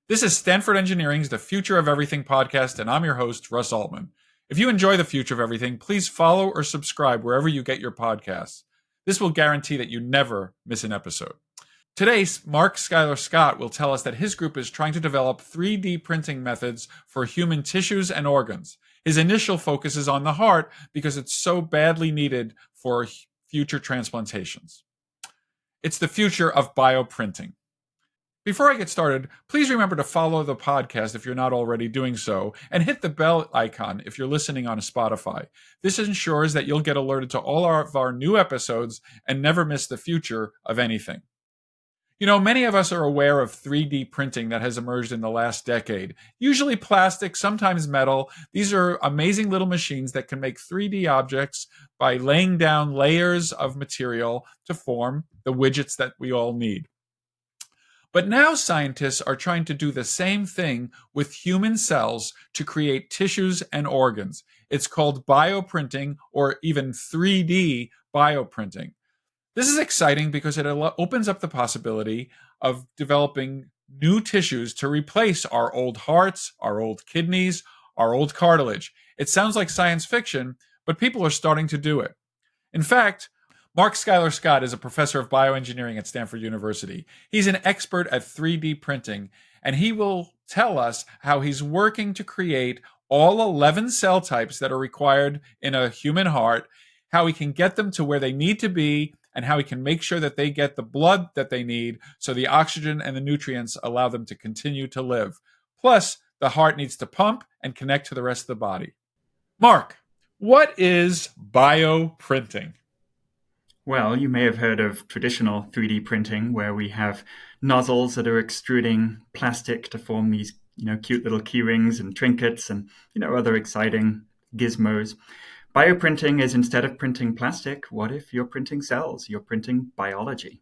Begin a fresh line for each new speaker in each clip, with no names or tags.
This is Stanford Engineering's The Future of Everything podcast, and I'm your host, Russ Altman. If you enjoy The Future of Everything, please follow or subscribe wherever you get your podcasts. This will guarantee that you never miss an episode. Today, Mark Skylar-Scott will tell us that his group is trying to develop 3D printing methods for human tissues and organs. His initial focus is on the heart because it's so badly needed for future transplantations. It's the future of bioprinting. Before I get started, please remember to follow the podcast if you're not already doing so, and hit the bell icon if you're listening on Spotify. This ensures that you'll get alerted to all of our new episodes and never miss the future of anything. You know, many of us are aware of 3D printing that has emerged in the last decade. Usually plastic, sometimes metal. These are amazing little machines that can make 3D objects by laying down layers of material to form the widgets that we all need. But now scientists are trying to do the same thing with human cells to create tissues and organs. It's called bioprinting, or even 3D bioprinting. This is exciting because it opens up the possibility of developing new tissues to replace our old hearts, our old kidneys, our old cartilage. It sounds like science fiction, but people are starting to do it. In fact, Mark Skylar-Scott is a professor of bioengineering at Stanford University. He's an expert at 3D printing, and he will tell us how he's working to create all 11 cell types that are required in a human heart, how he can get them to where they need to be, and how he can make sure that they get the blood that they need so the oxygen and the nutrients allow them to continue to live. Plus, the heart needs to pump and connect to the rest of the body. Mark, what is bioprinting?
Well, you may have heard of traditional 3D printing, where we have nozzles that are extruding plastic to form these, cute little key rings and trinkets and, other exciting gizmos. Bioprinting is, instead of printing plastic, what if you're printing cells? You're printing biology.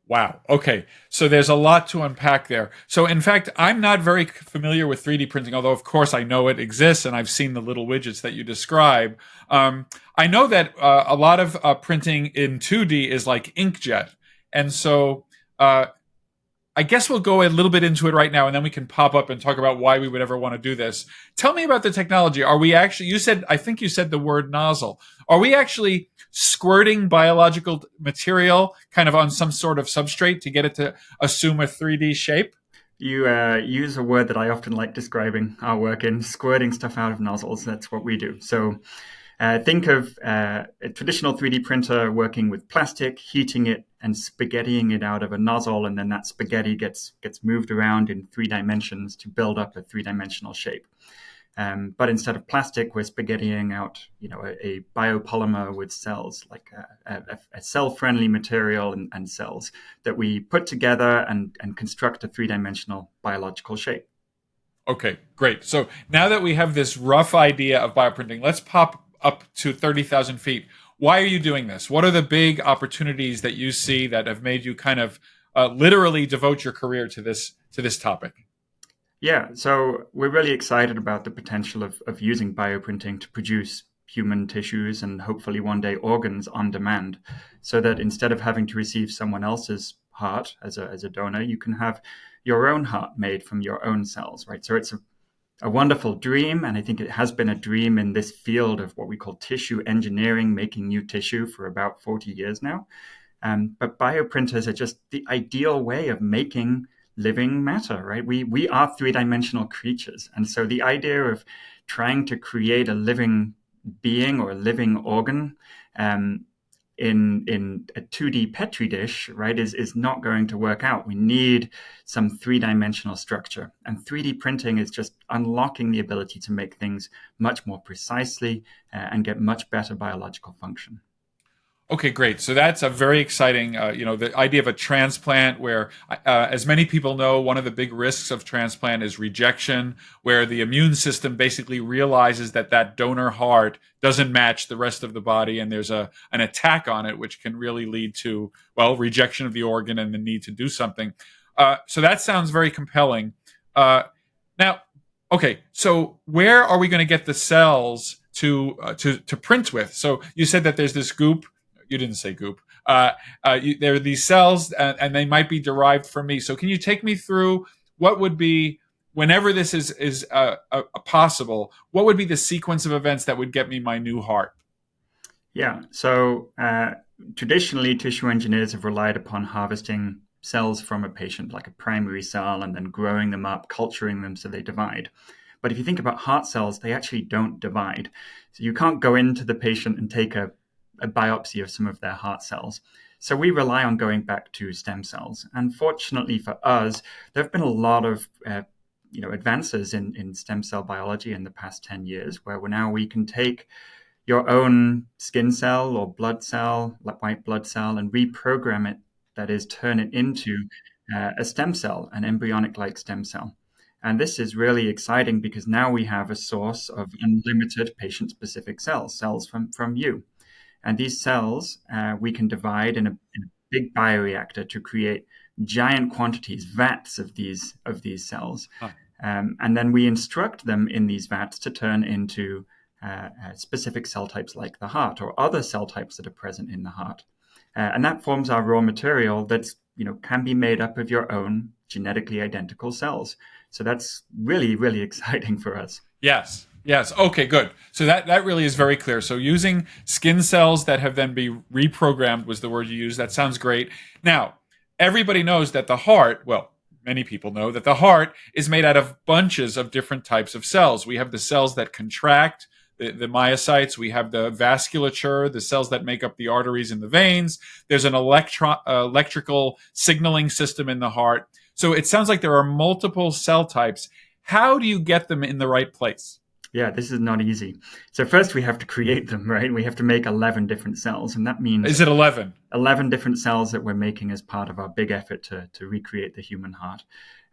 Wow. Okay. So there's a lot to unpack there. So in fact, I'm not very familiar with 3D printing, although of course I know it exists and I've seen the little widgets that you describe. I know that a lot of printing in 2D is like inkjet. And so I guess we'll go a little bit into it right now, and then we can pop up and talk about why we would ever want to do this. Tell me about the technology. Are we actually, I think you said the word nozzle. Are we actually squirting biological material kind of on some sort of substrate to get it to assume a 3D shape?
You use a word that I often like describing our work in, squirting stuff out of nozzles. That's what we do. So think of a traditional 3D printer working with plastic, heating it and spaghettiing it out of a nozzle, and then that spaghetti gets moved around in 3 dimensions to build up a 3-dimensional shape. But instead of plastic, we're spaghettiing out, a biopolymer with cells, like a cell-friendly material and cells that we put together and construct a 3-dimensional biological shape.
Okay, great. So now that we have this rough idea of bioprinting, let's pop up to 30,000 feet. Why are you doing this? What are the big opportunities that you see that have made you kind of literally devote your career to this topic?
Yeah, so we're really excited about the potential of using bioprinting to produce human tissues and hopefully one day organs on demand, so that instead of having to receive someone else's heart as a donor, you can have your own heart made from your own cells, right? So it's a wonderful dream, and I think it has been a dream in this field of what we call tissue engineering, making new tissue, for about 40 years now. But bioprinters are just the ideal way of making living matter, right? We are 3-dimensional creatures. And so the idea of trying to create a living being or a living organ in a 2D Petri dish, right, is not going to work out. We need some 3-dimensional structure. And 3D printing is just unlocking the ability to make things much more precisely and get much better biological function.
Okay, great. So that's a very exciting, the idea of a transplant where, as many people know, one of the big risks of transplant is rejection, where the immune system basically realizes that donor heart doesn't match the rest of the body, and there's an attack on it, which can really lead to, rejection of the organ and the need to do something. So that sounds very compelling. Now, okay, so where are we going to get the cells to print with? So you said that there's this goop. You didn't say goop. There are these cells, and they might be derived from me. So can you take me through what would be, whenever this is possible, what would be the sequence of events that would get me my new heart?
Yeah. So traditionally, tissue engineers have relied upon harvesting cells from a patient, like a primary cell, and then growing them up, culturing them so they divide. But if you think about heart cells, they actually don't divide. So you can't go into the patient and take a biopsy of some of their heart cells. So we rely on going back to stem cells. And fortunately for us, there have been a lot of advances in stem cell biology in the past 10 years, where now we can take your own skin cell or blood cell, like white blood cell, and reprogram it, that is, turn it into a stem cell, an embryonic-like stem cell. And this is really exciting because now we have a source of unlimited patient-specific cells from you. And these cells we can divide in a big bioreactor to create giant quantities, vats of these cells. Huh. And then we instruct them in these vats to turn into specific cell types like the heart or other cell types that are present in the heart. And that forms our raw material that's, can be made up of your own genetically identical cells. So that's really, really exciting for us.
Yes. Okay, good. So that really is very clear. So using skin cells that have then been reprogrammed was the word you used. That sounds great. Now, everybody knows that the heart, well, many people know that the heart is made out of bunches of different types of cells. We have the cells that contract, the myocytes. We have the vasculature, the cells that make up the arteries and the veins. There's an electrical signaling system in the heart. So it sounds like there are multiple cell types. How do you get them in the right place?
Yeah, this is not easy. So first we have to create them, right? We have to make 11 different cells. And that means...
Is it 11?
11 different cells that we're making as part of our big effort to recreate the human heart.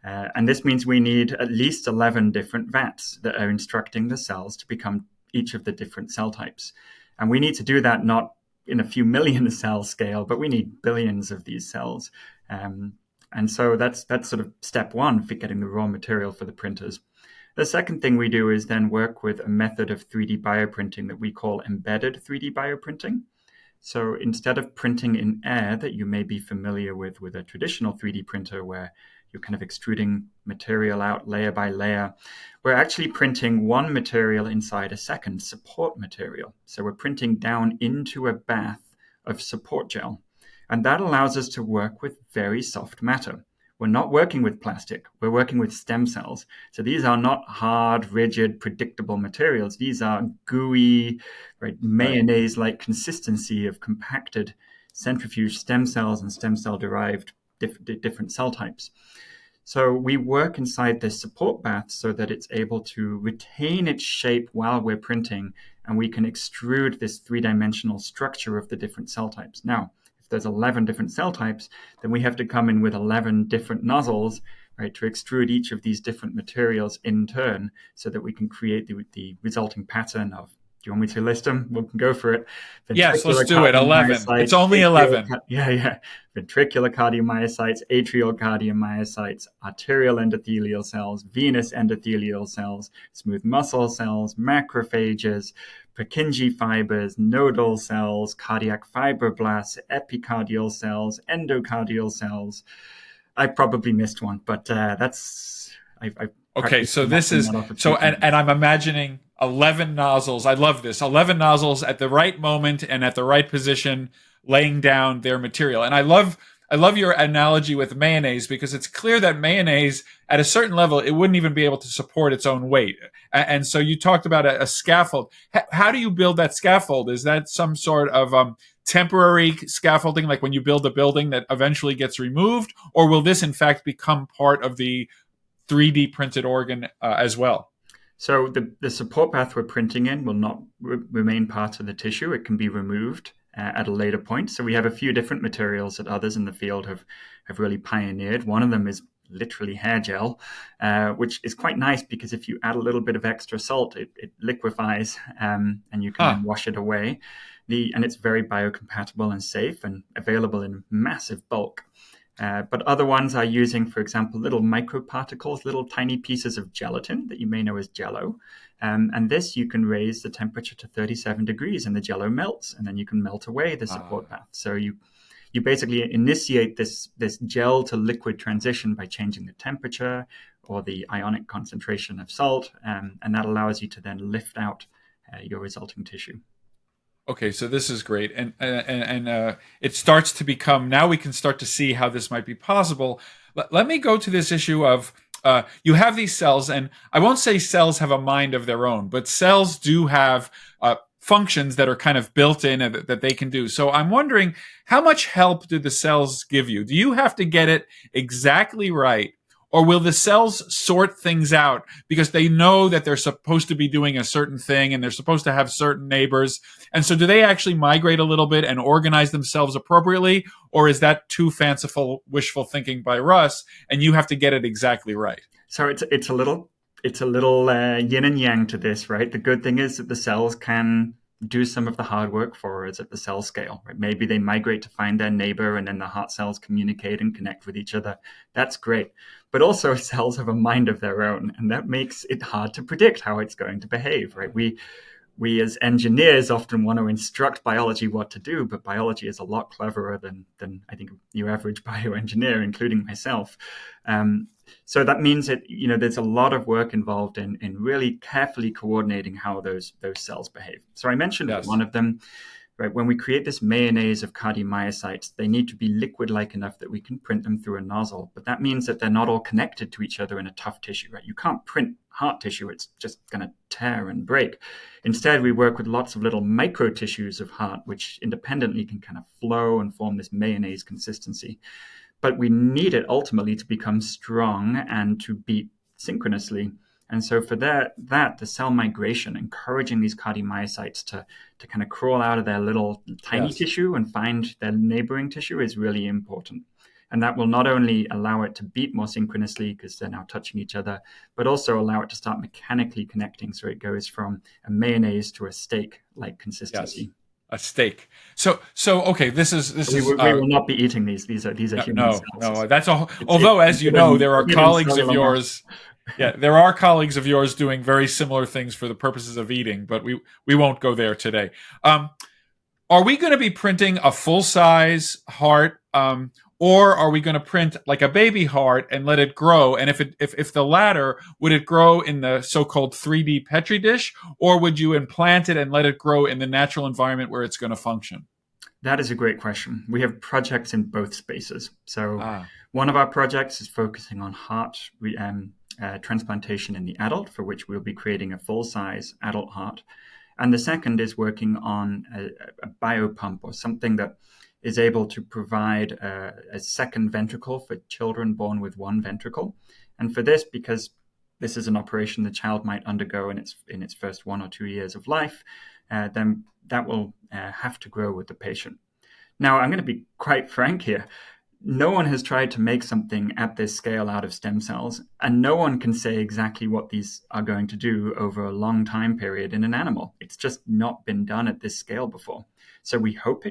And this means we need at least 11 different vats that are instructing the cells to become each of the different cell types. And we need to do that not in a few million cell scale, but we need billions of these cells. And so that's sort of step one for getting the raw material for the printers. The second thing we do is then work with a method of 3D bioprinting that we call embedded 3D bioprinting. So instead of printing in air that you may be familiar with a traditional 3D printer where you're kind of extruding material out layer by layer, we're actually printing one material inside a second support material. So we're printing down into a bath of support gel. And that allows us to work with very soft matter. We're not working with plastic. We're working with stem cells. So these are not hard, rigid, predictable materials. These are gooey, right, mayonnaise-like consistency of compacted centrifuge stem cells and stem cell-derived different cell types. So we work inside this support bath so that it's able to retain its shape while we're printing, and we can extrude this three-dimensional structure of the different cell types. Now, there's 11 different cell types, then we have to come in with 11 different nozzles, right, to extrude each of these different materials in turn so that we can create the resulting pattern of, do you want me to list them? We can go for it.
Yes, let's do it. 11. It's only 11.
Ventricular cardiomyocytes, atrial cardiomyocytes, arterial endothelial cells, venous endothelial cells, smooth muscle cells, macrophages, Purkinje fibers, nodal cells, cardiac fibroblasts, epicardial cells, endocardial cells. I probably missed one, but that's...
Okay, so this is... And I'm imagining 11 nozzles. I love this. 11 nozzles at the right moment and at the right position, laying down their material. And I love your analogy with mayonnaise, because it's clear that mayonnaise, at a certain level, it wouldn't even be able to support its own weight. And so you talked about a scaffold. How do you build that scaffold? Is that some sort of temporary scaffolding, like when you build a building that eventually gets removed? Or will this, in fact, become part of the 3D printed organ as well?
So the support bath we're printing in will not remain part of the tissue. It can be removed at a later point. So we have a few different materials that others in the field have really pioneered. One of them is literally hair gel, which is quite nice because if you add a little bit of extra salt, it liquefies and you can wash it away. And it's very biocompatible and safe and available in massive bulk. But other ones are using, for example, little microparticles, little tiny pieces of gelatin that you may know as Jell-O. And this, you can raise the temperature to 37 degrees and the Jell-O melts, and then you can melt away the support bath. So you basically initiate this gel to liquid transition by changing the temperature or the ionic concentration of salt, and that allows you to then lift out your resulting tissue.
Okay, so this is great, and it starts to become, now we can start to see how this might be possible. Let me go to this issue of you have these cells, and I won't say cells have a mind of their own, but cells do have functions that are kind of built in and that they can do. So I'm wondering, how much help do the cells give you? Do you have to get it exactly right? Or will the cells sort things out because they know that they're supposed to be doing a certain thing and they're supposed to have certain neighbors? And so do they actually migrate a little bit and organize themselves appropriately? Or is that too fanciful, wishful thinking by Russ, and you have to get it exactly right?
So it's a little yin and yang to this, right? The good thing is that the cells can do some of the hard work for us at the cell scale, right? Maybe they migrate to find their neighbor and then the heart cells communicate and connect with each other. That's great. But also cells have a mind of their own, and that makes it hard to predict how it's going to behave, right? We as engineers often want to instruct biology what to do, but biology is a lot cleverer than I think your average bioengineer, including myself. So that means that there's a lot of work involved in really carefully coordinating how those cells behave. So I mentioned one of them, right? When we create this mayonnaise of cardiomyocytes, they need to be liquid-like enough that we can print them through a nozzle. But that means that they're not all connected to each other in a tough tissue, right? You can't print heart tissue; it's just going to tear and break. Instead, we work with lots of little micro tissues of heart, which independently can kind of flow and form this mayonnaise consistency. But we need it ultimately to become strong and to beat synchronously. And so for that, the cell migration, encouraging these cardiomyocytes to kind of crawl out of their little tiny tissue and find their neighboring tissue is really important. And that will not only allow it to beat more synchronously because they're now touching each other, but also allow it to start mechanically connecting. So it goes from a mayonnaise to a steak-like consistency.
Yes. A steak. So okay. This is.
We will not be eating these. These are human cells.
No. That's a. Although, as you know, there are colleagues of yours. Yeah, there are colleagues of yours doing very similar things for the purposes of eating, but we won't go there today. Are we going to be printing a full size heart, or are we going to print like a baby heart and let it grow? And if the latter, would it grow in the so-called 3D Petri dish, or would you implant it and let it grow in the natural environment where it's going to function?
That is a great question. We have projects in both spaces. So one of our projects is focusing on heart transplantation in the adult, for which we'll be creating a full-size adult heart. And the second is working on a biopump, or something that is able to provide a second ventricle for children born with one ventricle. And for this, because this is an operation the child might undergo in its first 1 or 2 years of life, then that will have to grow with the patient. Now, I'm going to be quite frank here. No one has tried to make something at this scale out of stem cells, and no one can say exactly what these are going to do over a long time period in an animal. It's just not been done at this scale before. So we hope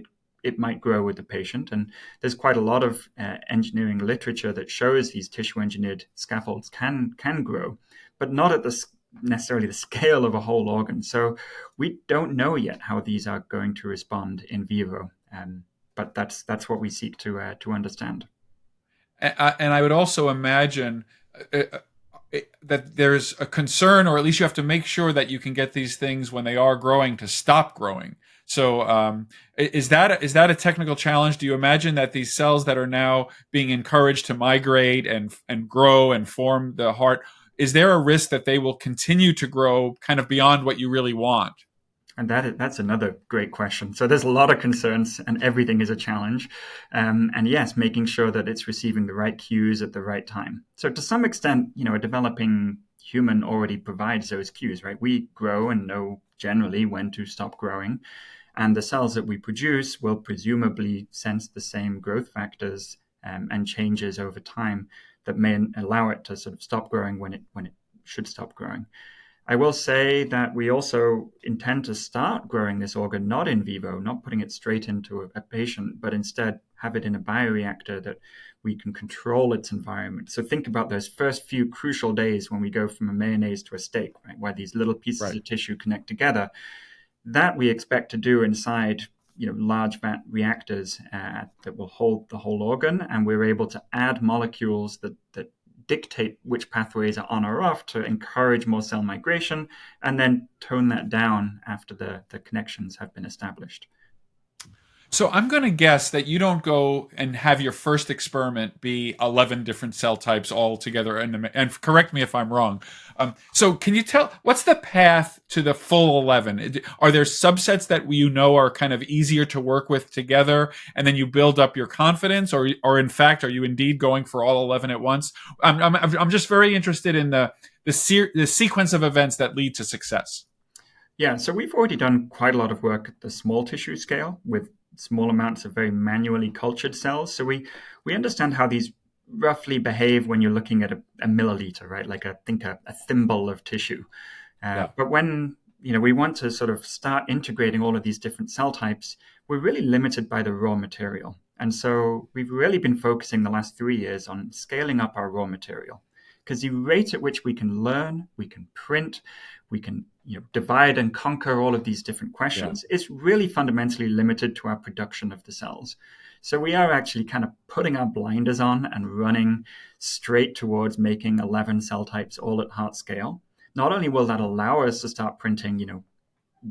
it might grow with the patient, and there's quite a lot of engineering literature that shows these tissue-engineered scaffolds can grow, but not at necessarily the scale of a whole organ. So we don't know yet how these are going to respond in vivo. But that's what we seek to understand.
And I would also imagine that there's a concern, or at least you have to make sure that you can get these things when they are growing to stop growing. So is that a technical challenge? Do you imagine that these cells that are now being encouraged to migrate and grow and form the heart, is there a risk that they will continue to grow kind of beyond what you really want?
And that's another great question. So there's a lot of concerns, and everything is a challenge. And yes, making sure that it's receiving the right cues at the right time. So to some extent, a developing human already provides those cues, right? We grow and know generally when to stop growing. And the cells that we produce will presumably sense the same growth factors and changes over time that may allow it to sort of stop growing when it should stop growing. I will say that we also intend to start growing this organ not in vivo, not putting it straight into a patient, but instead have it in a bioreactor that we can control its environment. So think about those first few crucial days when we go from a mayonnaise to a steak, right, where these little pieces of tissue connect together. That we expect to do inside large vat reactors that will hold the whole organ, and we're able to add molecules that dictate which pathways are on or off to encourage more cell migration, and then tone that down after the connections have been established.
So I'm going to guess that you don't go and have your first experiment be 11 different cell types all together. And correct me if I'm wrong. So can you tell, what's the path to the full 11? Are there subsets that are kind of easier to work with together, and then you build up your confidence? Or in fact, are you indeed going for all 11 at once? I'm just very interested in the sequence of events that lead to success.
Yeah, so we've already done quite a lot of work at the small tissue scale with small amounts of very manually cultured cells. So we understand how these roughly behave when you're looking at a milliliter, right? Like a thimble of tissue. But when we want to sort of start integrating all of these different cell types, we're really limited by the raw material. And so we've really been focusing the last 3 years on scaling up our raw material, because the rate at which we can learn, we can print, we can divide and conquer all of these different questions is really fundamentally limited to our production of the cells. So we are actually kind of putting our blinders on and running straight towards making 11 cell types all at heart scale. Not only will that allow us to start printing,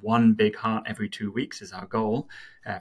one big heart every 2 weeks is our goal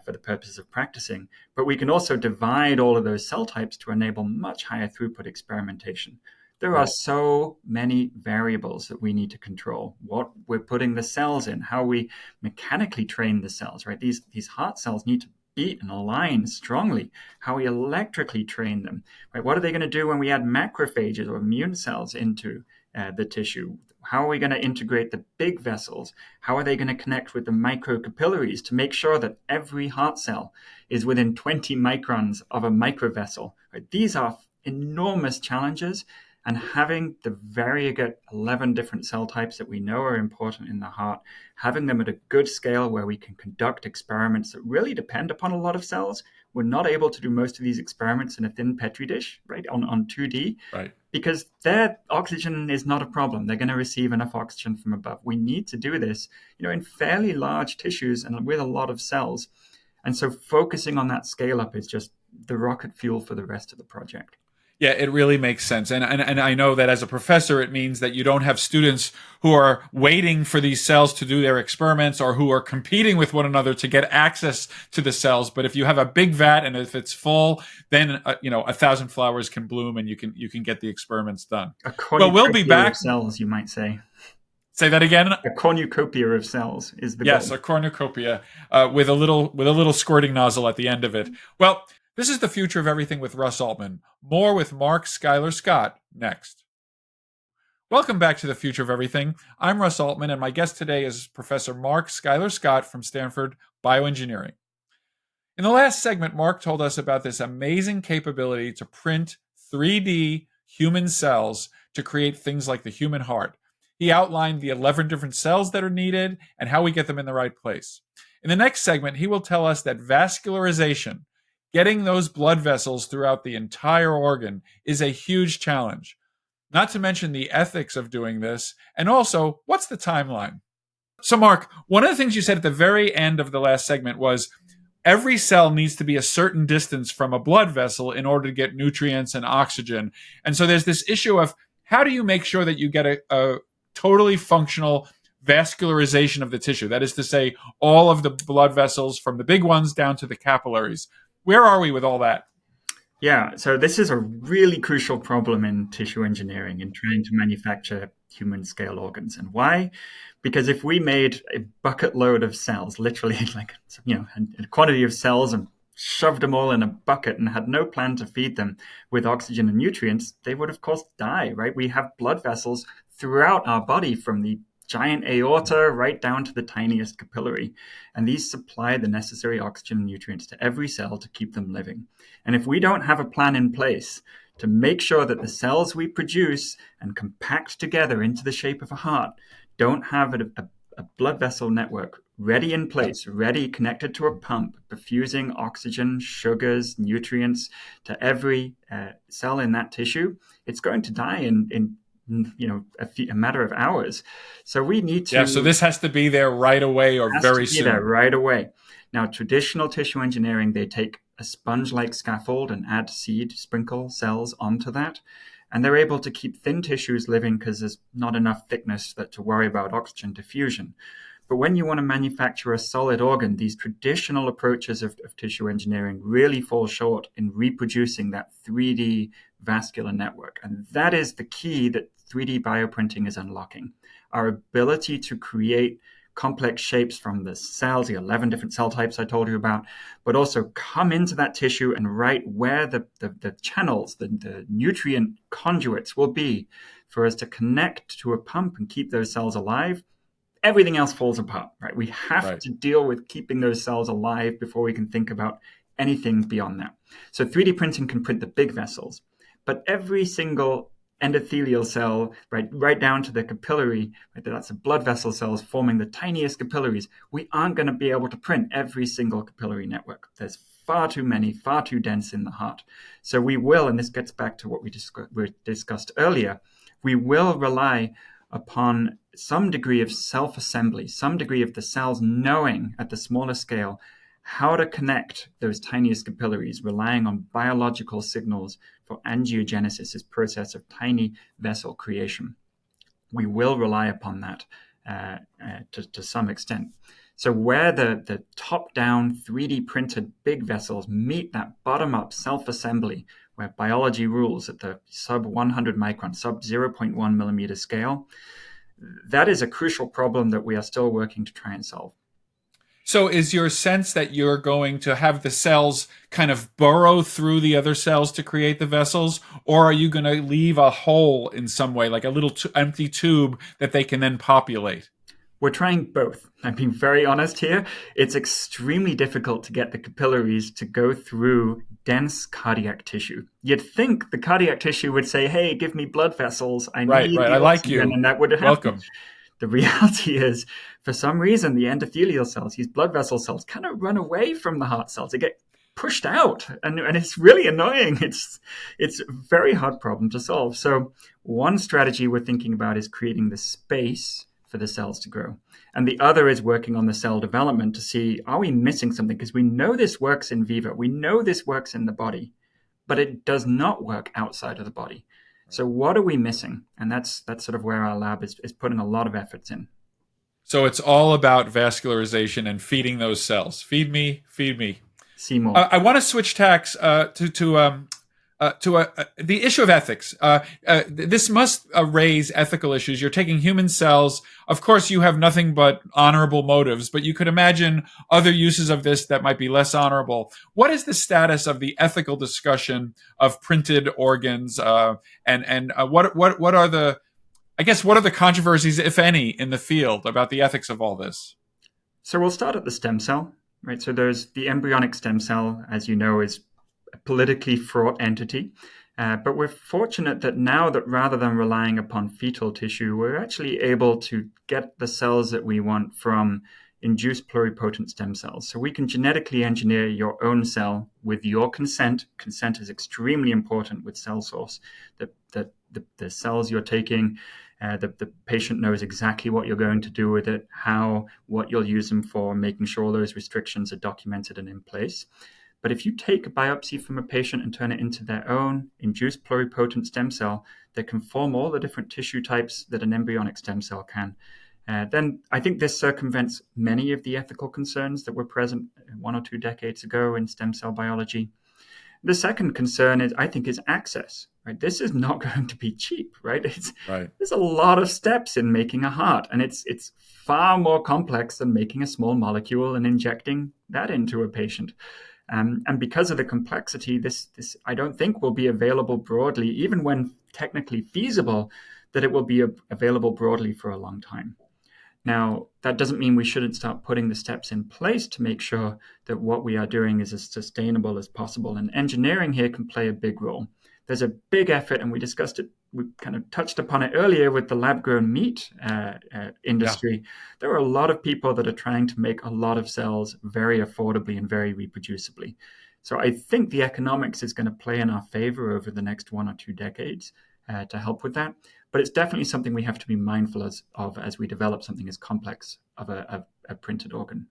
for the purposes of practicing, but we can also divide all of those cell types to enable much higher throughput experimentation. There are so many variables that we need to control. What we're putting the cells in, how we mechanically train the cells, right? These heart cells need to beat and align strongly. How we electrically train them, right? What are they going to do when we add macrophages or immune cells into the tissue? How are we going to integrate the big vessels? How are they going to connect with the microcapillaries to make sure that every heart cell is within 20 microns of a microvessel? Right? These are enormous challenges. And having the variegated 11 different cell types that we know are important in the heart, having them at a good scale where we can conduct experiments that really depend upon a lot of cells. We're not able to do most of these experiments in a thin Petri dish, right, on 2D,
right,
because their oxygen is not a problem. They're going to receive enough oxygen from above. We need to do this, in fairly large tissues and with a lot of cells. And so focusing on that scale up is just the rocket fuel for the rest of the project.
Yeah, it really makes sense. And I know that as a professor, it means that you don't have students who are waiting for these cells to do their experiments or who are competing with one another to get access to the cells. But if you have a big vat and if it's full, then, 1,000 flowers can bloom and you can get the experiments done.
Well, we'll be back. Of cells, you might say.
Say that again.
A cornucopia of cells is the
yes,
goal.
A cornucopia with a little squirting nozzle at the end of it. Well, this is the future of everything with Russ Altman. More with Mark Skylar-Scott next. Welcome back to the future of everything. I'm Russ Altman, and my guest today is Professor Mark Skylar-Scott from Stanford Bioengineering. In the last segment, Mark told us about this amazing capability to print 3D human cells to create things like the human heart. He outlined the 11 different cells that are needed and how we get them in the right place. In the next segment, he will tell us that vascularization, getting those blood vessels throughout the entire organ, is a huge challenge. Not to mention the ethics of doing this, and also, what's the timeline? So, Mark, one of the things you said at the very end of the last segment was every cell needs to be a certain distance from a blood vessel in order to get nutrients and oxygen. And so there's this issue of how do you make sure that you get a totally functional vascularization of the tissue? That is to say, all of the blood vessels from the big ones down to the capillaries. Where are we with all that?
Yeah, so this is a really crucial problem in tissue engineering in trying to manufacture human scale organs. And why? Because if we made a bucket load of cells, literally like, a quantity of cells and shoved them all in a bucket and had no plan to feed them with oxygen and nutrients, they would of course die, right? We have blood vessels throughout our body from the giant aorta right down to the tiniest capillary. And these supply the necessary oxygen and nutrients to every cell to keep them living. And if we don't have a plan in place to make sure that the cells we produce and compact together into the shape of a heart don't have a blood vessel network ready in place, ready, connected to a pump, perfusing oxygen, sugars, nutrients to every cell in that tissue, it's going to die in a matter of hours. So we need to.
Yeah. So this has to be there right away or very soon.
There right away. Now, traditional tissue engineering, they take a sponge-like scaffold and add seed, sprinkle cells onto that. And they're able to keep thin tissues living because there's not enough thickness to worry about oxygen diffusion. But when you want to manufacture a solid organ, these traditional approaches of tissue engineering really fall short in reproducing that 3D vascular network. And that is the key that 3D bioprinting is unlocking. Our ability to create complex shapes from the cells, the 11 different cell types I told you about, but also come into that tissue and write where the channels, the nutrient conduits will be for us to connect to a pump and keep those cells alive. Everything else falls apart, right? We have to deal with keeping those cells alive before we can think about anything beyond that. So 3D printing can print the big vessels, but every single endothelial cell, right down to the capillary, right, that's the blood vessel cells forming the tiniest capillaries, we aren't going to be able to print every single capillary network. There's far too many, far too dense in the heart. So we will, and this gets back to what we discussed earlier, we will rely upon some degree of self-assembly, some degree of the cells knowing at the smaller scale how to connect those tiniest capillaries, relying on biological signals for angiogenesis, this process of tiny vessel creation. We will rely upon that to some extent. So where the top-down 3D printed big vessels meet that bottom-up self-assembly, where biology rules at the sub 100 micron, sub 0.1 millimeter scale, that is a crucial problem that we are still working to try and solve.
So is your sense that you're going to have the cells kind of burrow through the other cells to create the vessels, or are you going to leave a hole in some way, like a little empty tube that they can then populate?
We're trying both. I'm being very honest here. It's extremely difficult to get the capillaries to go through dense cardiac tissue. You'd think the cardiac tissue would say, hey, give me blood vessels. I need the
I like
oxygen,
you.
and that would happen.
Welcome.
The reality is, for some reason, the endothelial cells, these blood vessel cells, kind of run away from the heart cells. They get pushed out, and it's really annoying. It's a very hard problem to solve. So one strategy we're thinking about is creating the space for the cells to grow. And the other is working on the cell development to see, are we missing something? Because we know this works in vivo. We know this works in the body, but it does not work outside of the body. So what are we missing? And that's sort of where our lab is putting a lot of efforts in.
So it's all about vascularization and feeding those cells. Feed me, feed me.
See more.
I want to switch tacks to the issue of ethics. This must raise ethical issues. You're taking human cells. Of course, you have nothing but honorable motives, but you could imagine other uses of this that might be less honorable. What is the status of the ethical discussion of printed organs? And what are the controversies, if any, in the field about the ethics of all this?
So we'll start at the stem cell, right? So there's the embryonic stem cell, as you know, is a politically fraught entity. But we're fortunate that now that rather than relying upon fetal tissue, we're actually able to get the cells that we want from induced pluripotent stem cells. So we can genetically engineer your own cell with your consent. Consent is extremely important with cell source. The cells you're taking, the patient knows exactly what you're going to do with it, what you'll use them for, making sure those restrictions are documented and in place. But if you take a biopsy from a patient and turn it into their own induced pluripotent stem cell that can form all the different tissue types that an embryonic stem cell can, then I think this circumvents many of the ethical concerns that were present 1 or 2 decades ago in stem cell biology. The second concern is access. Right? This is not going to be cheap, right? There's a lot of steps in making a heart, and it's far more complex than making a small molecule and injecting that into a patient. And because of the complexity, this I don't think will be available broadly, even when technically feasible, that it will be available broadly for a long time. Now, that doesn't mean we shouldn't start putting the steps in place to make sure that what we are doing is as sustainable as possible. And engineering here can play a big role. There's a big effort, and we discussed it, we kind of touched upon it earlier with the lab-grown meat industry. Yeah. There are a lot of people that are trying to make a lot of cells very affordably and very reproducibly. So I think the economics is going to play in our favor over the next 1 or 2 decades to help with that. But it's definitely something we have to be mindful of as we develop something as complex of a printed organ.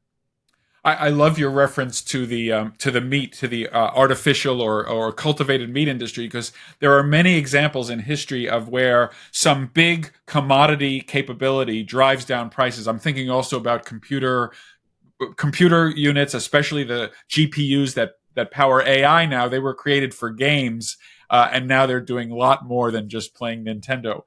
I love your reference to the meat, to the artificial or cultivated meat industry, because there are many examples in history of where some big commodity capability drives down prices. I'm thinking also about computer units, especially the GPUs that power AI. Now they were created for games, and now they're doing a lot more than just playing Nintendo.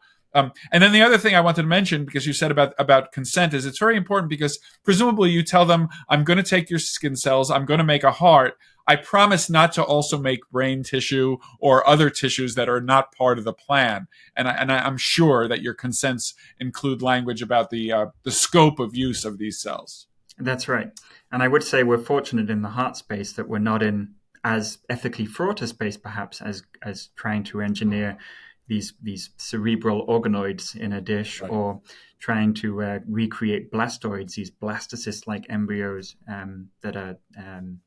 And then the other thing I wanted to mention, because you said about consent, is it's very important because presumably you tell them, I'm going to take your skin cells, I'm going to make a heart. I promise not to also make brain tissue or other tissues that are not part of the plan. I'm sure that your consents include language about the scope of use of these cells.
That's right. And I would say we're fortunate in the heart space that we're not in as ethically fraught a space, perhaps, as trying to engineer these cerebral organoids in a dish,
Right.
or trying to recreate blastoids, these blastocyst-like embryos that are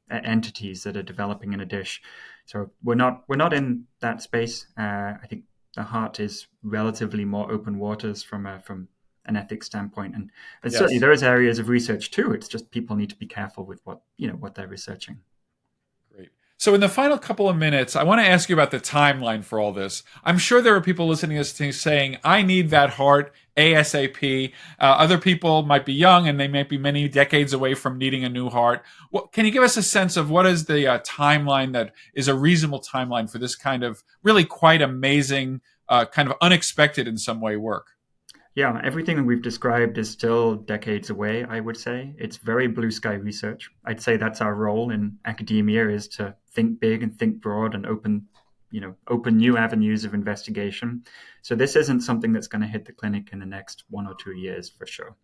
entities that are developing in a dish. So we're not in that space. I think the heart is relatively more open waters from an ethics standpoint, and certainly
Yes.
there is areas of research too. It's just people need to be careful with what they're researching.
Great. So, in the final couple of minutes, I want to ask you about the timeline for all this. I'm sure there are people listening to this thing saying, I need that heart ASAP. Other people might be young and they might be many decades away from needing a new heart. Can you give us a sense of what is the timeline that is a reasonable timeline for this kind of really quite amazing, kind of unexpected in some way work?
Yeah, everything that we've described is still decades away, I would say. It's very blue sky research. I'd say that's our role in academia, is to think big and think broad and open new avenues of investigation. So this isn't something that's going to hit the clinic in the next 1 or 2 years for sure.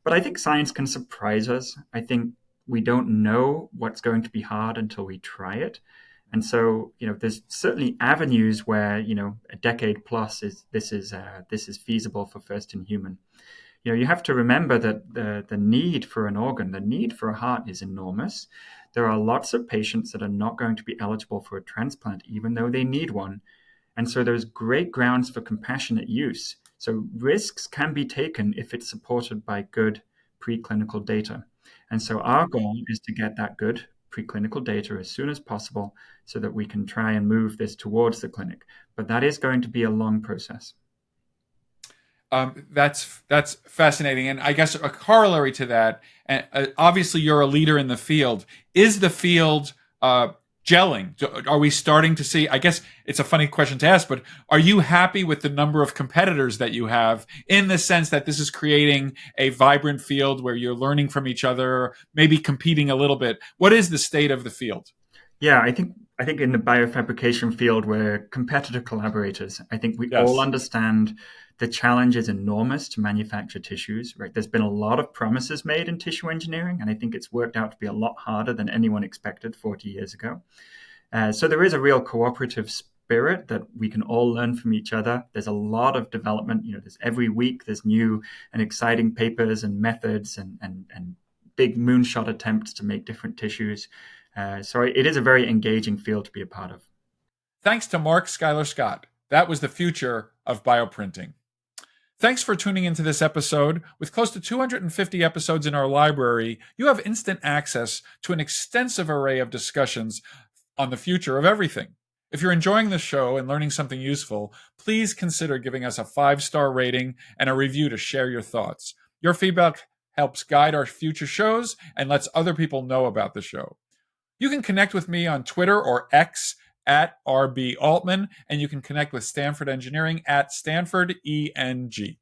But I think science can surprise us. I think we don't know what's going to be hard until we try it. And so, there's certainly avenues where, a decade plus this is feasible for first in human. You have to remember that the need for an organ, the need for a heart, is enormous. There are lots of patients that are not going to be eligible for a transplant, even though they need one. And so there's great grounds for compassionate use. So risks can be taken if it's supported by good preclinical data. And so our goal is to get that good preclinical data as soon as possible so that we can try and move this towards the clinic. But that is going to be a long process.
That's fascinating, and I guess a corollary to that. And obviously, you're a leader in the field. Is the field gelling? Are we starting to see? I guess it's a funny question to ask, but are you happy with the number of competitors that you have, in the sense that this is creating a vibrant field where you're learning from each other, maybe competing a little bit? What is the state of the field?
Yeah, I think in the biofabrication field, we're competitor collaborators. I think we all
Yes.
understand the challenge is enormous to manufacture tissues, right? There's been a lot of promises made in tissue engineering, and I think it's worked out to be a lot harder than anyone expected 40 years ago. So there is a real cooperative spirit that we can all learn from each other. There's a lot of development. There's every week there's new and exciting papers and methods and big moonshot attempts to make different tissues. So it is a very engaging field to be a part of.
Thanks to Mark Skylar-Scott. That was the future of bioprinting. Thanks for tuning into this episode. With close to 250 episodes in our library, you have instant access to an extensive array of discussions on the future of everything. If you're enjoying the show and learning something useful, please consider giving us a 5-star rating and a review to share your thoughts. Your feedback helps guide our future shows and lets other people know about the show. You can connect with me on Twitter or X at RB Altman, and you can connect with Stanford Engineering at Stanford ENG.